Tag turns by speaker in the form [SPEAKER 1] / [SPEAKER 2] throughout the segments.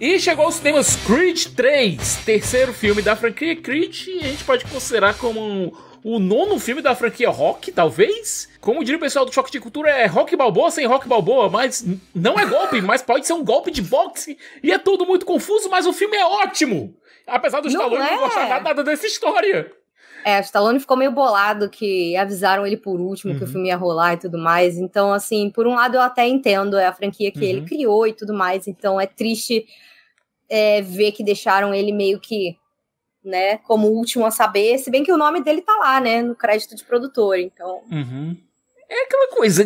[SPEAKER 1] E chegou aos cinemas Creed 3, terceiro filme da franquia Creed, e a gente pode considerar como o nono filme da franquia Rock, talvez? Como diria o pessoal do Choque de Cultura, é Rock Balboa sem Rock Balboa, mas não é golpe, mas pode ser um golpe de boxe, e é tudo muito confuso, mas o filme é ótimo! Apesar do Stallone não gostar nada dessa história.
[SPEAKER 2] O Stallone ficou meio bolado que avisaram ele por último que o filme ia rolar e tudo mais. Então, assim, por um lado eu até entendo, é a franquia que ele criou e tudo mais. Então é triste ver que deixaram ele meio que, né, como o último a saber. Se bem que o nome dele tá lá, né, no crédito de produtor, então...
[SPEAKER 1] É aquela coisa,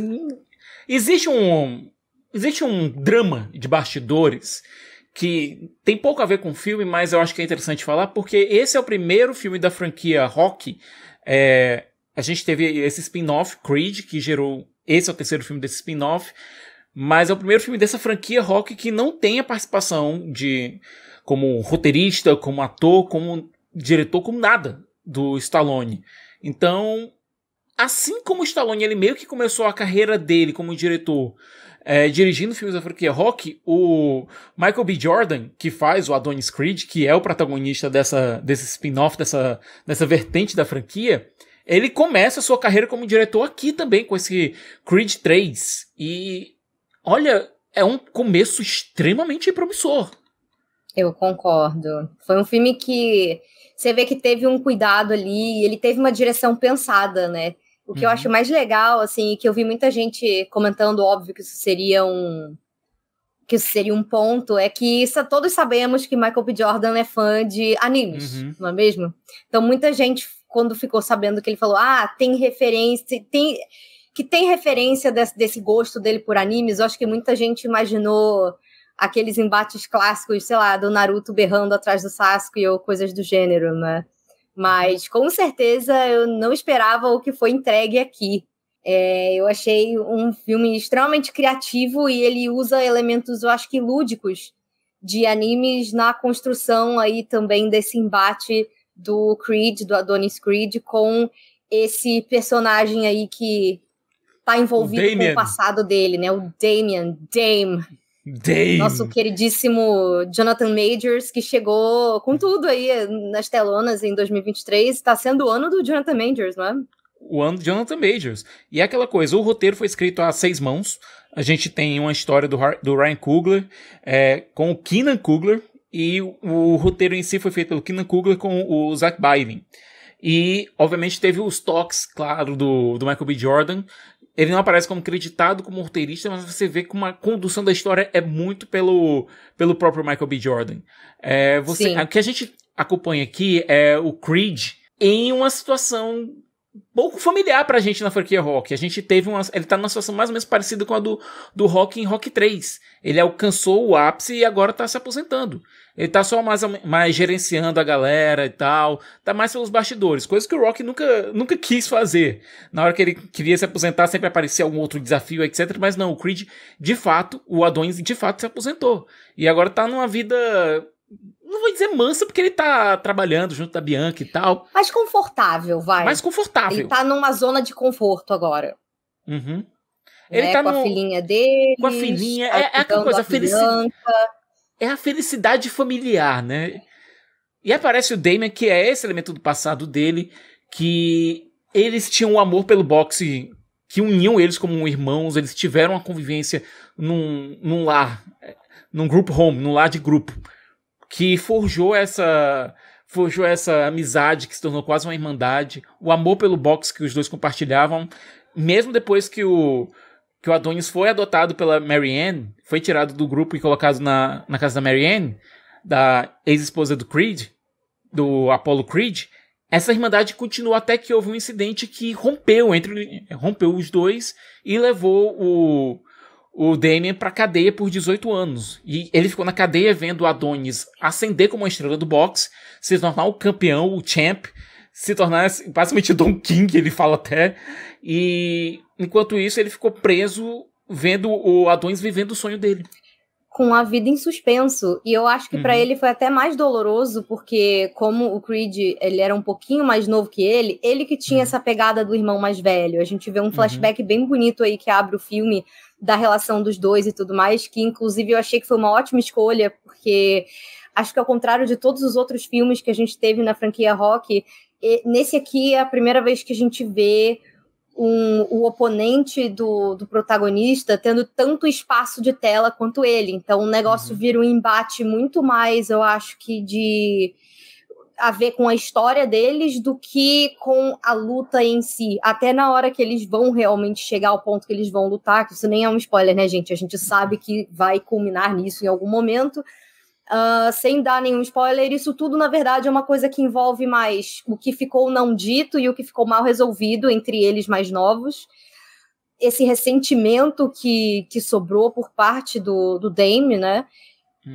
[SPEAKER 1] existe um drama de bastidores que tem pouco a ver com o filme, mas eu acho que é interessante falar, porque esse é o primeiro filme da franquia Rock. A gente teve esse spin-off, Creed, que gerou... Esse é o terceiro filme desse spin-off, mas é o primeiro filme dessa franquia Rock que não tem a participação como roteirista, como ator, como diretor, como nada do Stallone. Então, assim como o Stallone, ele meio que começou a carreira dele como diretor... dirigindo filmes da franquia Rock, o Michael B. Jordan, que faz o Adonis Creed, que é o protagonista desse spin-off, dessa vertente da franquia, ele começa a sua carreira como diretor aqui também, com esse Creed 3. E, olha, é um começo extremamente promissor.
[SPEAKER 2] Eu concordo. Foi um filme que você vê que teve um cuidado ali, ele teve uma direção pensada, né? O que eu acho mais legal, assim, que eu vi muita gente comentando, óbvio, que isso seria um ponto, é que todos sabemos que Michael B. Jordan é fã de animes, não é mesmo? Então, muita gente, quando ficou sabendo que ele falou, tem referência, tem referência desse gosto dele por animes, eu acho que muita gente imaginou aqueles embates clássicos, sei lá, do Naruto berrando atrás do Sasuke ou coisas do gênero, né? Mas, com certeza, eu não esperava o que foi entregue aqui. Eu achei um filme extremamente criativo e ele usa elementos, eu acho que lúdicos, de animes na construção aí também desse embate do Creed, do Adonis Creed, com esse personagem aí que tá envolvido com o passado dele, né? O Dame. Nosso queridíssimo Jonathan Majors, que chegou com tudo aí nas telonas em 2023. Está sendo o ano do Jonathan Majors, não é?
[SPEAKER 1] O ano do Jonathan Majors. E é aquela coisa, o roteiro foi escrito a 6 mãos. A gente tem uma história do Ryan Coogler com o Keenan Coogler. E o roteiro em si foi feito pelo Keenan Coogler com o Zach Bailey. E, obviamente, teve os toques, claro, do Michael B. Jordan. Ele não aparece como creditado como roteirista, mas você vê que uma condução da história é muito pelo próprio Michael B. Jordan. O que a gente acompanha aqui é o Creed em uma situação pouco familiar pra gente na franquia Rock. A gente ele tá numa situação mais ou menos parecida com a do Rock em Rock 3. Ele alcançou o ápice e agora tá se aposentando. Ele tá só mais gerenciando a galera e tal. Tá mais pelos bastidores. Coisa que o Rock nunca quis fazer. Na hora que ele queria se aposentar, sempre aparecia algum outro desafio, etc. Mas não, o Creed, de fato, o Adonis, de fato, se aposentou. E agora tá numa vida... Não vou dizer mansa, porque ele tá trabalhando junto da Bianca e tal.
[SPEAKER 2] Mais confortável, vai.
[SPEAKER 1] Mais confortável.
[SPEAKER 2] Ele tá numa zona de conforto agora.
[SPEAKER 1] Ele tá
[SPEAKER 2] com a filhinha dele.
[SPEAKER 1] Com a filhinha. É aquela coisa, a felicidade familiar, né? E aparece o Damien, que é esse elemento do passado dele, que eles tinham um amor pelo boxe que uniam eles como irmãos, eles tiveram uma convivência num lar, num group home, num lar de grupo, que forjou essa amizade que se tornou quase uma irmandade, o amor pelo boxe que os dois compartilhavam, mesmo depois que o Adonis foi adotado pela Marianne, foi tirado do grupo e colocado na casa da Marianne, da ex-esposa do Creed, do Apollo Creed. Essa irmandade continuou até que houve um incidente que rompeu os dois e levou o Damien pra cadeia por 18 anos. E ele ficou na cadeia vendo o Adonis ascender como uma estrela do boxe, se tornar o campeão, o champ, se tornar basicamente Don King, ele fala até. E enquanto isso ele ficou preso vendo o Adonis vivendo o sonho dele.
[SPEAKER 2] com a vida em suspenso. E eu acho que pra ele foi até mais doloroso, porque como o Creed, ele era um pouquinho mais novo que ele que tinha essa pegada do irmão mais velho. A gente vê um flashback bem bonito aí que abre o filme da relação dos dois e tudo mais, que inclusive eu achei que foi uma ótima escolha, porque acho que ao contrário de todos os outros filmes que a gente teve na franquia Rock, nesse aqui é a primeira vez que a gente vê o oponente do protagonista tendo tanto espaço de tela quanto ele. Então o negócio vira um embate muito mais, eu acho que a ver com a história deles do que com a luta em si. Até na hora que eles vão realmente chegar ao ponto que eles vão lutar, que isso nem é um spoiler, né, gente? A gente sabe que vai culminar nisso em algum momento. Sem dar nenhum spoiler, isso tudo, na verdade, é uma coisa que envolve mais o que ficou não dito e o que ficou mal resolvido entre eles mais novos. Esse ressentimento que sobrou por parte do Dame, né?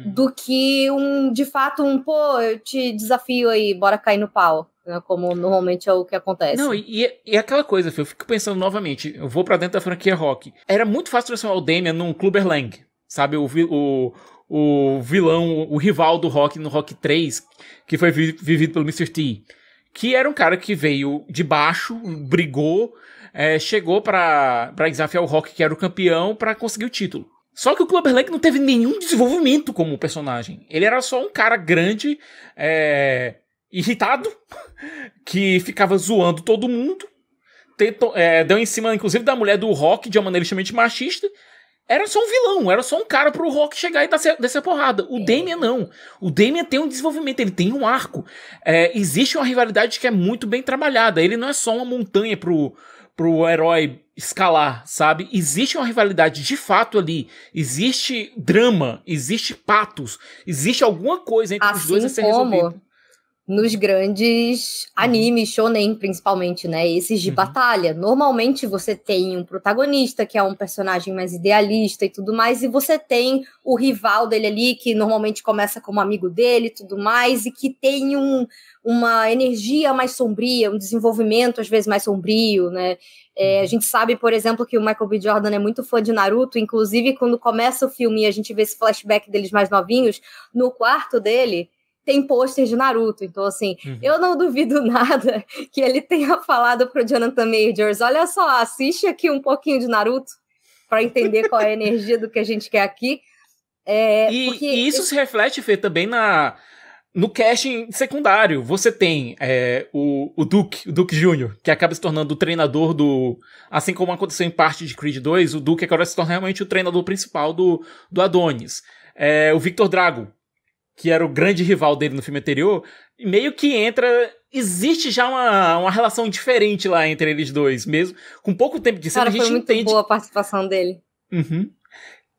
[SPEAKER 2] Do que, de fato, pô, eu te desafio aí, bora cair no pau. Né, como normalmente é o que acontece.
[SPEAKER 1] Não, e aquela coisa, Fê, eu fico pensando novamente, eu vou pra dentro da franquia Rock. Era muito fácil transformar o Damian num Clubber Lang, sabe? O vilão, o rival do Rock no Rock 3, que foi vivido pelo Mr. T, que era um cara que veio de baixo, brigou, chegou pra desafiar o Rock, que era o campeão, pra conseguir o título. Só que o Clubber Lang não teve nenhum desenvolvimento como personagem. Ele era só um cara grande, irritado, que ficava zoando todo mundo, deu em cima, inclusive, da mulher do Rock, de uma maneira extremamente machista. Era só um vilão, era só um cara pro Rock chegar e descer a porrada. O Damian não. O Damian tem um desenvolvimento, ele tem um arco. Existe uma rivalidade que é muito bem trabalhada. Ele não é só uma montanha pro herói escalar, sabe? Existe uma rivalidade de fato ali. Existe drama, existe patos, existe alguma coisa entre os dois a ser resolvido.
[SPEAKER 2] Nos grandes animes, shonen principalmente, né? Esses de batalha. Normalmente você tem um protagonista, que é um personagem mais idealista e tudo mais, e você tem o rival dele ali, que normalmente começa como amigo dele e tudo mais, e que tem uma energia mais sombria, um desenvolvimento às vezes mais sombrio, né? A gente sabe, por exemplo, que o Michael B. Jordan é muito fã de Naruto, inclusive quando começa o filme e a gente vê esse flashback deles mais novinhos, no quarto dele tem pôster de Naruto, então assim, eu não duvido nada que ele tenha falado pro Jonathan Majors, olha só, assiste aqui um pouquinho de Naruto para entender qual é a energia do que a gente quer aqui.
[SPEAKER 1] E isso se reflete, Fê, também no casting secundário. Você tem o Duke Jr., que acaba se tornando o treinador assim como aconteceu em parte de Creed 2, o Duke agora se torna realmente o treinador principal do Adonis. O Victor Drago, que era o grande rival dele no filme anterior, meio que existe já uma relação diferente lá entre eles dois, mesmo com pouco tempo de cena.
[SPEAKER 2] Cara, a gente foi muito entende. Boa a participação dele.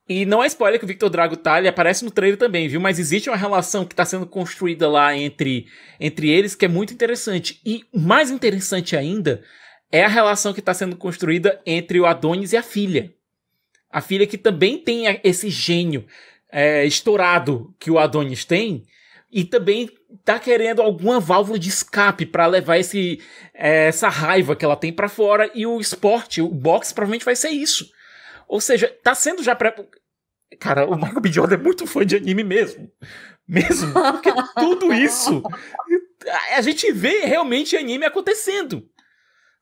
[SPEAKER 1] E não é spoiler que o Victor Drago ele aparece no trailer também, viu? Mas existe uma relação que está sendo construída lá entre eles que é muito interessante. E mais interessante ainda é a relação que está sendo construída entre o Adonis e a filha. A filha que também tem esse gênio estourado que o Adonis tem, e também tá querendo alguma válvula de escape para levar essa raiva que ela tem para fora, e o esporte, o boxe, provavelmente vai ser isso. Ou seja, tá sendo já Cara, o Michael B. Jordan é muito fã de anime mesmo, porque tudo isso a gente vê realmente anime acontecendo.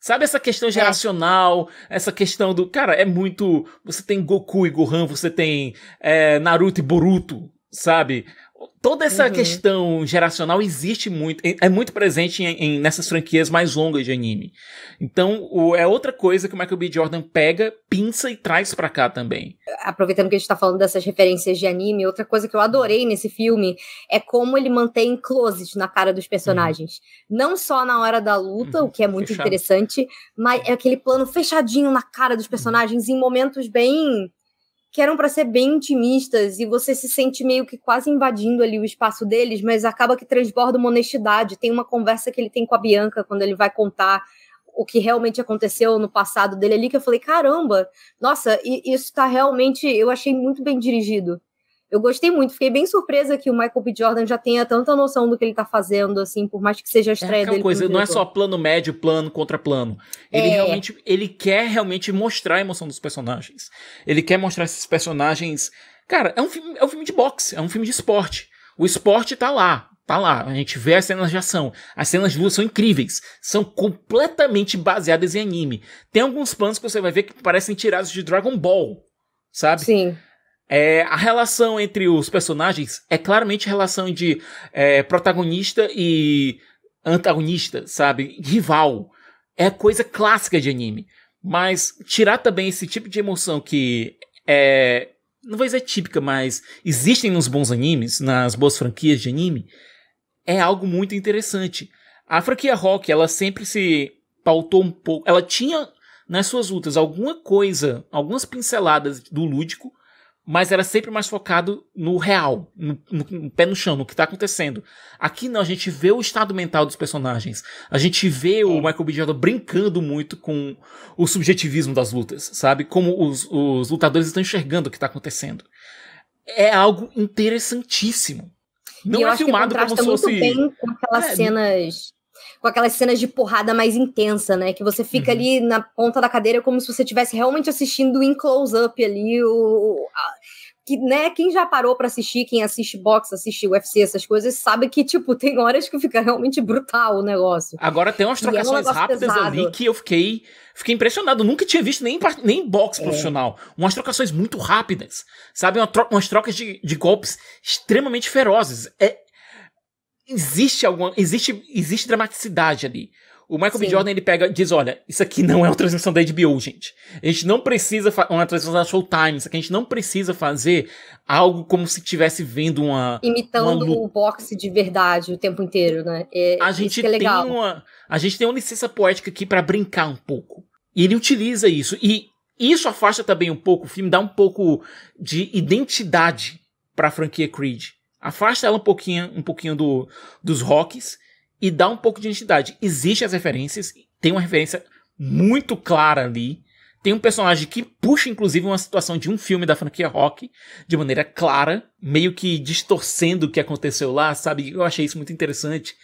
[SPEAKER 1] Sabe essa questão geracional, essa questão do... Cara, é muito... Você tem Goku e Gohan, você tem Naruto e Boruto, sabe? Toda essa questão geracional existe muito, é muito presente nessas franquias mais longas de anime. Então, é outra coisa que o Michael B. Jordan pega, pinça e traz pra cá também.
[SPEAKER 2] Aproveitando que a gente tá falando dessas referências de anime, outra coisa que eu adorei nesse filme é como ele mantém close na cara dos personagens. Não só na hora da luta, o que é muito interessante, mas é aquele plano fechadinho na cara dos personagens em momentos que eram para ser bem intimistas, e você se sente meio que quase invadindo ali o espaço deles, mas acaba que transborda uma honestidade. Tem uma conversa que ele tem com a Bianca, quando ele vai contar o que realmente aconteceu no passado dele ali, que eu falei, caramba, nossa, isso tá realmente, eu achei muito bem dirigido. Eu gostei muito, fiquei bem surpresa que o Michael B. Jordan já tenha tanta noção do que ele tá fazendo, assim, por mais que seja a estreia dele.
[SPEAKER 1] Coisa, não é só plano médio, plano contra plano. Ele quer realmente mostrar a emoção dos personagens. Ele quer mostrar esses personagens, Cara, é um filme de boxe, é um filme de esporte. O esporte tá lá. A gente vê as cenas de ação. As cenas de luta são incríveis. São completamente baseadas em anime. Tem alguns planos que você vai ver que parecem tirados de Dragon Ball, sabe?
[SPEAKER 2] Sim.
[SPEAKER 1] A relação entre os personagens é claramente relação de protagonista e antagonista, sabe? Rival. É coisa clássica de anime. Mas tirar também esse tipo de emoção que não vou dizer típica, mas existem nos bons animes, nas boas franquias de anime, é algo muito interessante. A franquia Rock, ela sempre se pautou um pouco. Ela tinha nas suas lutas alguma coisa, algumas pinceladas do lúdico, mas era sempre mais focado no real, no pé no chão, no que tá acontecendo. Aqui não, a gente vê o estado mental dos personagens. A gente vê o Michael B. Jordan brincando muito com o subjetivismo das lutas, sabe? Como os lutadores estão enxergando o que tá acontecendo. É algo interessantíssimo. Não é filmado como se fosse...
[SPEAKER 2] muito bem com aquelas cenas... Com aquelas cenas de porrada mais intensa, né? Que você fica ali na ponta da cadeira como se você estivesse realmente assistindo em close-up ali. Quem já parou pra assistir, quem assiste boxe, assiste UFC, essas coisas, sabe que, tipo, tem horas que fica realmente brutal o negócio.
[SPEAKER 1] Agora tem umas trocações rápidas pesado. Ali que eu fiquei impressionado. Eu nunca tinha visto nem boxe profissional. Umas trocações muito rápidas, sabe? Umas trocas de golpes extremamente ferozes. Existe dramaticidade ali. O Michael B. Jordan, ele pega e diz, olha, isso aqui não é uma transmissão da HBO, gente. A gente não precisa uma transmissão da Showtime. Isso aqui a gente não precisa fazer algo como se estivesse vendo
[SPEAKER 2] imitando o boxe de verdade o tempo inteiro, né?
[SPEAKER 1] A gente tem uma licença poética aqui pra brincar um pouco. E ele utiliza isso. E isso afasta também um pouco, o filme dá um pouco de identidade pra franquia Creed. Afasta ela um pouquinho dos rocks e dá um pouco de identidade. Existem as referências, tem uma referência muito clara ali. Tem um personagem que puxa, inclusive, uma situação de um filme da franquia Rock, de maneira clara, meio que distorcendo o que aconteceu lá, sabe? Eu achei isso muito interessante.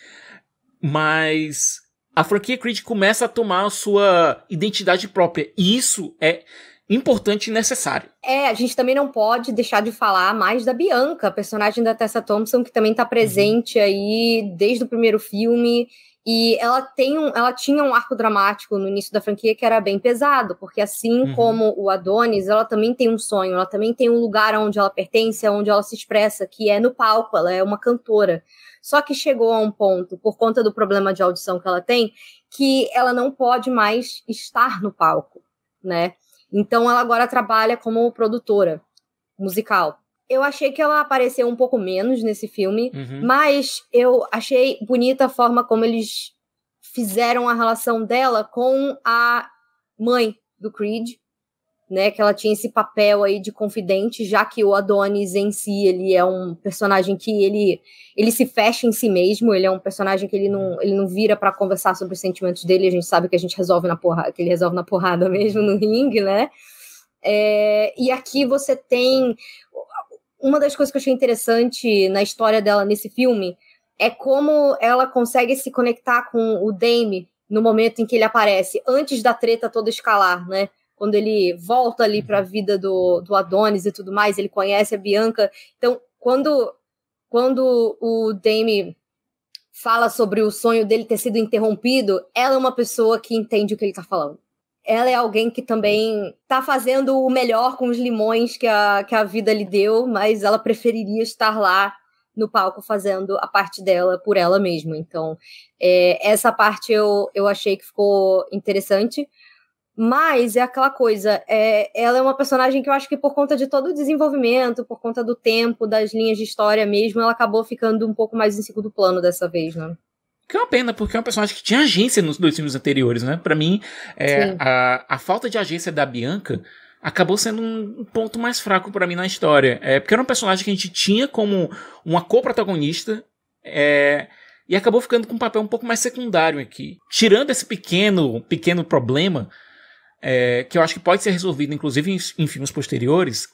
[SPEAKER 1] Mas a franquia Creed começa a tomar a sua identidade própria. E isso é importante e necessário.
[SPEAKER 2] A gente também não pode deixar de falar mais da Bianca, a personagem da Tessa Thompson, que também tá presente aí desde o primeiro filme, e ela tinha um arco dramático no início da franquia que era bem pesado, porque assim como o Adonis, ela também tem um sonho, ela também tem um lugar onde ela pertence, onde ela se expressa, que é no palco, ela é uma cantora. Só que chegou a um ponto, por conta do problema de audição que ela tem, que ela não pode mais estar no palco, né? Então ela agora trabalha como produtora musical. Eu achei que ela apareceu um pouco menos nesse filme, mas eu achei bonita a forma como eles fizeram a relação dela com a mãe do Creed, né? Que ela tinha esse papel aí de confidente, já que o Adonis em si, ele é um personagem que ele se fecha em si mesmo, ele é um personagem que ele não vira pra conversar sobre os sentimentos dele, a gente sabe que a gente resolve na porrada, que ele resolve na porrada mesmo no ringue, né? E aqui você tem... Uma das coisas que eu achei interessante na história dela nesse filme é como ela consegue se conectar com o Dame no momento em que ele aparece, antes da treta toda escalar, né? Quando ele volta ali para a vida do Adonis e tudo mais, ele conhece a Bianca. Então, quando o Dame fala sobre o sonho dele ter sido interrompido, ela é uma pessoa que entende o que ele está falando. Ela é alguém que também está fazendo o melhor com os limões que a vida lhe deu, mas ela preferiria estar lá no palco fazendo a parte dela por ela mesma. Então, essa parte eu achei que ficou interessante. Mas é aquela coisa, ela é uma personagem que eu acho que por conta de todo o desenvolvimento, por conta do tempo, das linhas de história mesmo, ela acabou ficando um pouco mais em segundo plano dessa vez, né?
[SPEAKER 1] Que é uma pena, porque é um personagem que tinha agência nos 2 filmes anteriores, né? Pra mim, a falta de agência da Bianca acabou sendo um ponto mais fraco pra mim na história. Porque era um personagem que a gente tinha como uma co-protagonista, e acabou ficando com um papel um pouco mais secundário aqui. Tirando esse pequeno problema, que eu acho que pode ser resolvido, inclusive em filmes posteriores,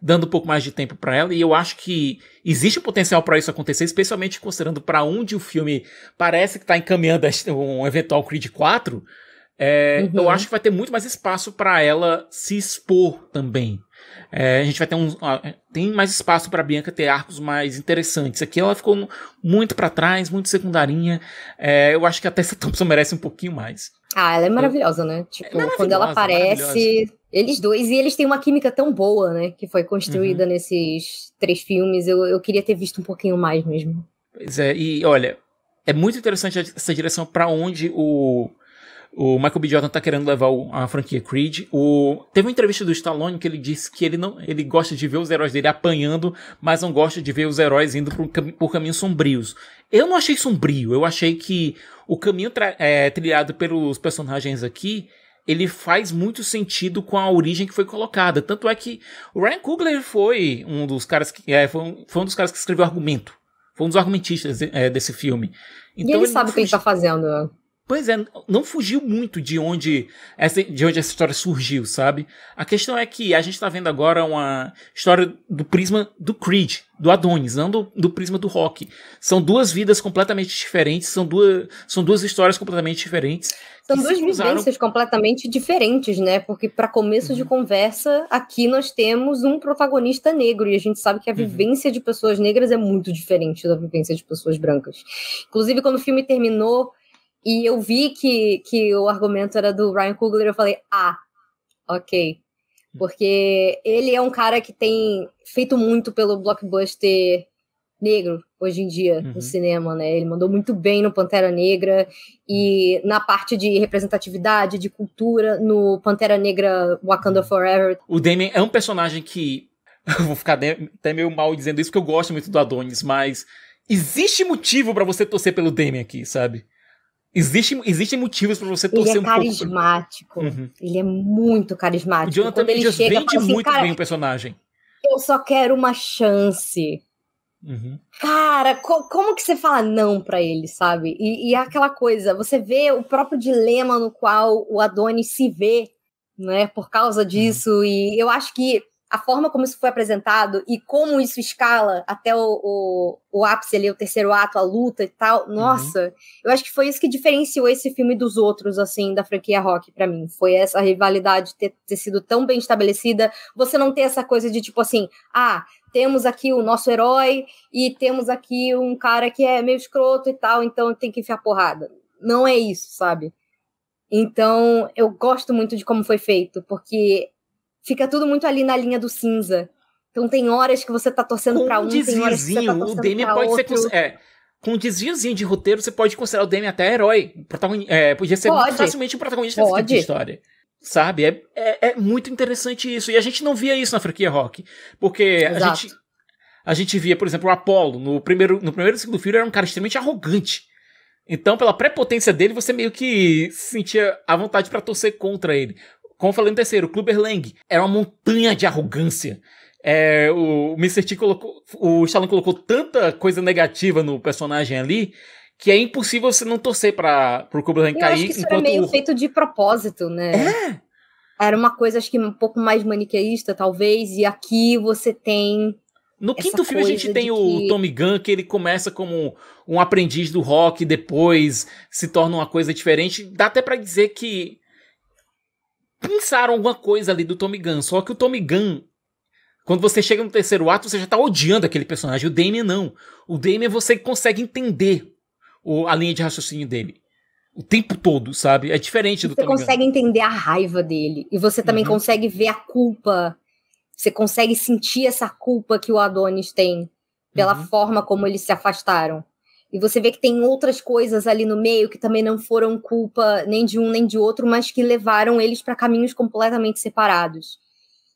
[SPEAKER 1] dando um pouco mais de tempo para ela, e eu acho que existe um potencial para isso acontecer, especialmente considerando para onde o filme parece que está encaminhando um eventual Creed 4, eu acho que vai ter muito mais espaço para ela se expor também. A gente vai ter tem mais espaço pra Bianca ter arcos mais interessantes. Aqui ela ficou muito pra trás, muito secundarinha. Eu acho que a Tessa Thompson merece um pouquinho mais.
[SPEAKER 2] Ela é maravilhosa, né? Tipo, quando ela aparece, eles dois, e eles têm uma química tão boa, né? Que foi construída nesses 3 filmes. Eu queria ter visto um pouquinho mais mesmo.
[SPEAKER 1] Pois é, e olha, é muito interessante essa direção pra onde o Michael B. Jordan tá querendo levar a franquia Creed. Teve uma entrevista do Stallone que ele disse que ele gosta de ver os heróis dele apanhando, mas não gosta de ver os heróis indo por caminhos sombrios. Eu não achei sombrio, eu achei que o caminho trilhado pelos personagens aqui, ele faz muito sentido com a origem que foi colocada. Tanto é que o Ryan Coogler foi um dos caras que foi um dos caras que escreveu o argumento. Foi um dos argumentistas desse filme.
[SPEAKER 2] Então, e ele sabe o que ele tá fazendo.
[SPEAKER 1] Pois é, não fugiu muito de onde essa história surgiu, sabe? A questão é que a gente tá vendo agora uma história do prisma do Creed, do Adonis, não do prisma do Rock. São 2 vidas completamente diferentes, são duas histórias completamente diferentes.
[SPEAKER 2] São 2 vivências completamente diferentes, né? Porque para começo de conversa, aqui nós temos um protagonista negro, e a gente sabe que a vivência de pessoas negras é muito diferente da vivência de pessoas brancas. Inclusive, quando o filme terminou, e eu vi que o argumento era do Ryan Coogler, eu falei, ok. Porque ele é um cara que tem feito muito pelo blockbuster negro, hoje em dia, no cinema, né? Ele mandou muito bem no Pantera Negra, e na parte de representatividade, de cultura, no Pantera Negra Wakanda Forever.
[SPEAKER 1] O Damien é um personagem que, eu vou ficar até meio mal dizendo isso, porque eu gosto muito do Adonis, mas existe motivo pra você torcer pelo Damien aqui, sabe? Existem motivos pra você torcer um pouco.
[SPEAKER 2] Ele é carismático. Ele é muito carismático.
[SPEAKER 1] O Jonathan Majors vende muito bem o personagem.
[SPEAKER 2] Eu só quero uma chance. Cara, como que você fala não pra ele, sabe? E aquela coisa, você vê o próprio dilema no qual o Adonis se vê, né, por causa disso. E eu acho que a forma como isso foi apresentado e como isso escala até o ápice ali, o 3º ato, a luta e tal, nossa, eu acho que foi isso que diferenciou esse filme dos outros, assim, da franquia Rock pra mim. Foi essa rivalidade ter sido tão bem estabelecida, você não ter essa coisa de tipo assim, temos aqui o nosso herói e temos aqui um cara que é meio escroto e tal, então tem que enfiar porrada. Não é isso, sabe? Então, eu gosto muito de como foi feito, porque fica tudo muito ali na linha do cinza. Então tem horas que você tá torcendo pra um, tem horas que você tá torcendo pra outro.
[SPEAKER 1] Com um desviozinho de roteiro, você pode considerar o Damien até herói. Podia ser muito facilmente um protagonista desse tipo de história. Sabe? É muito interessante isso. E a gente não via isso na franquia Rock. Porque a gente via, por exemplo, o Apollo, no primeiro e segundo filme, era um cara extremamente arrogante. Então, pela prepotência dele, você meio que sentia a vontade pra torcer contra ele. Como eu falei no 3º, o Clubber Lang era uma montanha de arrogância. O Mr. T o Stallone colocou tanta coisa negativa no personagem ali que é impossível você não torcer pro Clubber Lang cair.
[SPEAKER 2] Eu acho que isso era meio feito de propósito, né? Era uma coisa, acho que um pouco mais maniqueísta, talvez, e aqui você tem...
[SPEAKER 1] No 5º filme a gente tem o Tommy Gunn, que ele começa como um aprendiz do rock, depois se torna uma coisa diferente. Dá até pra dizer que pensaram alguma coisa ali do Tommy Gunn, só que o Tommy Gunn, quando você chega no 3º ato, você já tá odiando aquele personagem. O Damien não. O Damien você consegue entender a linha de raciocínio dele o tempo todo, sabe? É diferente do Tommy Gunn. Você
[SPEAKER 2] consegue entender a raiva dele, e você também consegue ver a culpa, você consegue sentir essa culpa que o Adonis tem pela forma como eles se afastaram. E você vê que tem outras coisas ali no meio que também não foram culpa nem de um nem de outro, mas que levaram eles para caminhos completamente separados.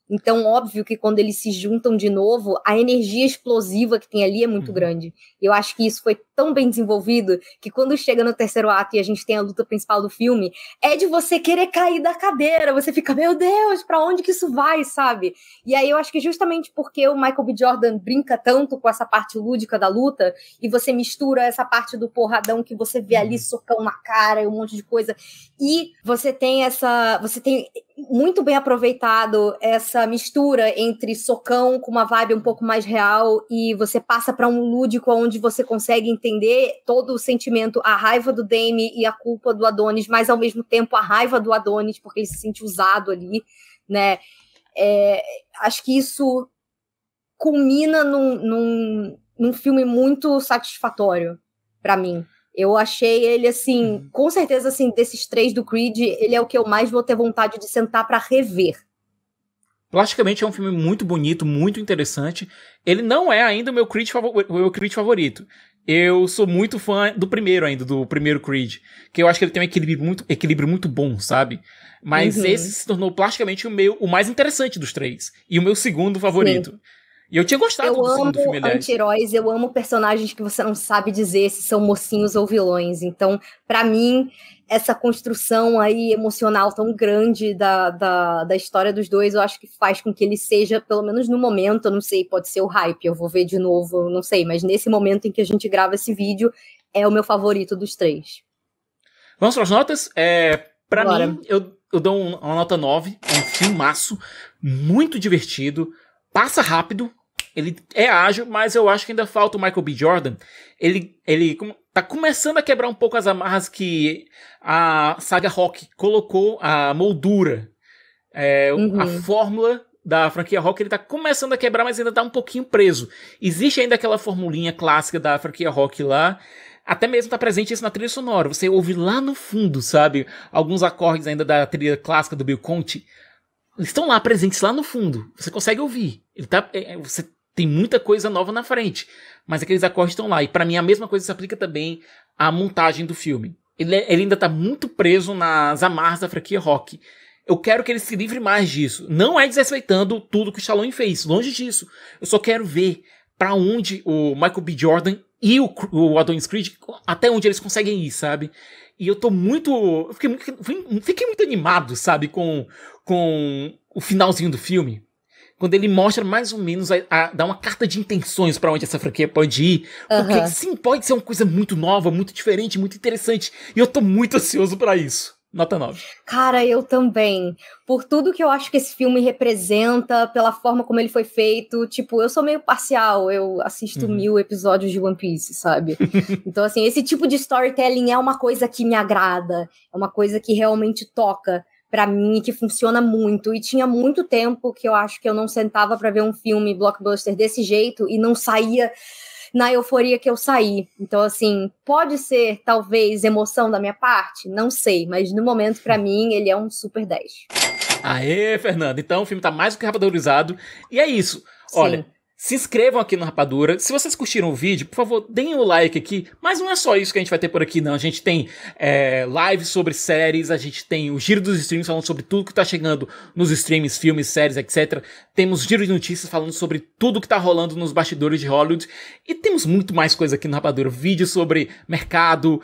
[SPEAKER 2] Então, óbvio que quando eles se juntam de novo, a energia explosiva que tem ali é muito grande. Eu acho que isso foi tão bem desenvolvido que quando chega no 3º ato e a gente tem a luta principal do filme, é de você querer cair da cadeira. Você fica, meu Deus, pra onde que isso vai, sabe? E aí eu acho que justamente porque o Michael B. Jordan brinca tanto com essa parte lúdica da luta, e você mistura essa parte do porradão que você vê ali, socão na cara e um monte de coisa, e você tem muito bem aproveitado essa mistura entre socão com uma vibe um pouco mais real, e você passa para um lúdico onde você consegue entender todo o sentimento, a raiva do Damien e a culpa do Adonis, mas ao mesmo tempo a raiva do Adonis, porque ele se sente usado ali, né? acho que isso culmina num filme muito satisfatório pra mim. Eu achei ele, assim, com certeza, assim, desses 3 do Creed, ele é o que eu mais vou ter vontade de sentar pra rever.
[SPEAKER 1] Plasticamente é um filme muito bonito, muito interessante. Ele não é ainda o meu Creed favorito. Eu sou muito fã do primeiro Creed. Que eu acho que ele tem um equilíbrio muito bom, sabe? Mas esse se tornou plasticamente o mais interessante dos 3. E o meu segundo favorito. Sim. E eu tinha gostado do segundo filme, aliás.
[SPEAKER 2] Anti-heróis, eu amo personagens que você não sabe dizer se são mocinhos ou vilões. Então, pra mim, essa construção aí emocional tão grande da história dos dois, eu acho que faz com que ele seja, pelo menos no momento, eu não sei, pode ser o hype, eu vou ver de novo, eu não sei, mas nesse momento em que a gente grava esse vídeo, é o meu favorito dos 3.
[SPEAKER 1] Vamos para as notas? Pra mim, eu dou uma nota 9, é um filmaço, muito divertido, passa rápido, ele é ágil, mas eu acho que ainda falta o Michael B. Jordan. Ele tá começando a quebrar um pouco as amarras que a saga Rock colocou, a moldura, a fórmula da franquia Rock, ele tá começando a quebrar, mas ainda tá um pouquinho preso. Existe ainda aquela formulinha clássica da franquia Rock lá, até mesmo tá presente isso na trilha sonora. Você ouve lá no fundo, sabe? Alguns acordes ainda da trilha clássica do Bill Conti. Eles estão lá, presentes lá no fundo. Você consegue ouvir. Você tem muita coisa nova na frente. Mas aqueles acordes estão lá. E pra mim a mesma coisa se aplica também à montagem do filme. Ele ainda tá muito preso nas amarras da franquia Rock. Eu quero que ele se livre mais disso. Não é desrespeitando tudo que o Stallone fez. Longe disso. Eu só quero ver pra onde o Michael B. Jordan e o Adonis Creed, até onde eles conseguem ir, sabe? E eu tô muito... Fiquei muito animado, sabe? Com o finalzinho do filme. Quando ele mostra mais ou menos, dá uma carta de intenções pra onde essa franquia pode ir. Porque sim, pode ser uma coisa muito nova, muito diferente, muito interessante. E eu tô muito ansioso pra isso. Nota 9.
[SPEAKER 2] Cara, eu também. Por tudo que eu acho que esse filme representa, pela forma como ele foi feito. Tipo, eu sou meio parcial. Eu assisto 1000 episódios de One Piece, sabe? Então, assim, esse tipo de storytelling é uma coisa que me agrada. É uma coisa que realmente toca pra mim, que funciona muito. E tinha muito tempo que eu acho que eu não sentava pra ver um filme blockbuster desse jeito e não saía na euforia que eu saí. Então, assim, pode ser, talvez, emoção da minha parte? Não sei, mas no momento, pra mim, ele é um super 10.
[SPEAKER 1] Aê, Fernanda. Então, o filme tá mais do que rapadorizado. E é isso. Sim. Olha, se inscrevam aqui no Rapadura. Se vocês curtiram o vídeo, por favor, deem o like aqui. Mas não é só isso que a gente vai ter por aqui, não. A gente tem lives sobre séries, a gente tem o Giro dos Streams falando sobre tudo que tá chegando nos streams, filmes, séries, etc. Temos Giro de Notícias falando sobre tudo que tá rolando nos bastidores de Hollywood. E temos muito mais coisa aqui no Rapadura. Vídeo sobre mercado.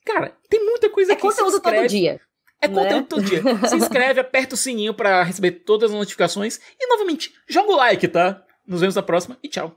[SPEAKER 1] Cara, tem muita coisa aqui.
[SPEAKER 2] É conteúdo todo dia.
[SPEAKER 1] É conteúdo todo dia. Se inscreve, aperta o sininho pra receber todas as notificações. E, novamente, joga o like, tá? Nos vemos na próxima e tchau.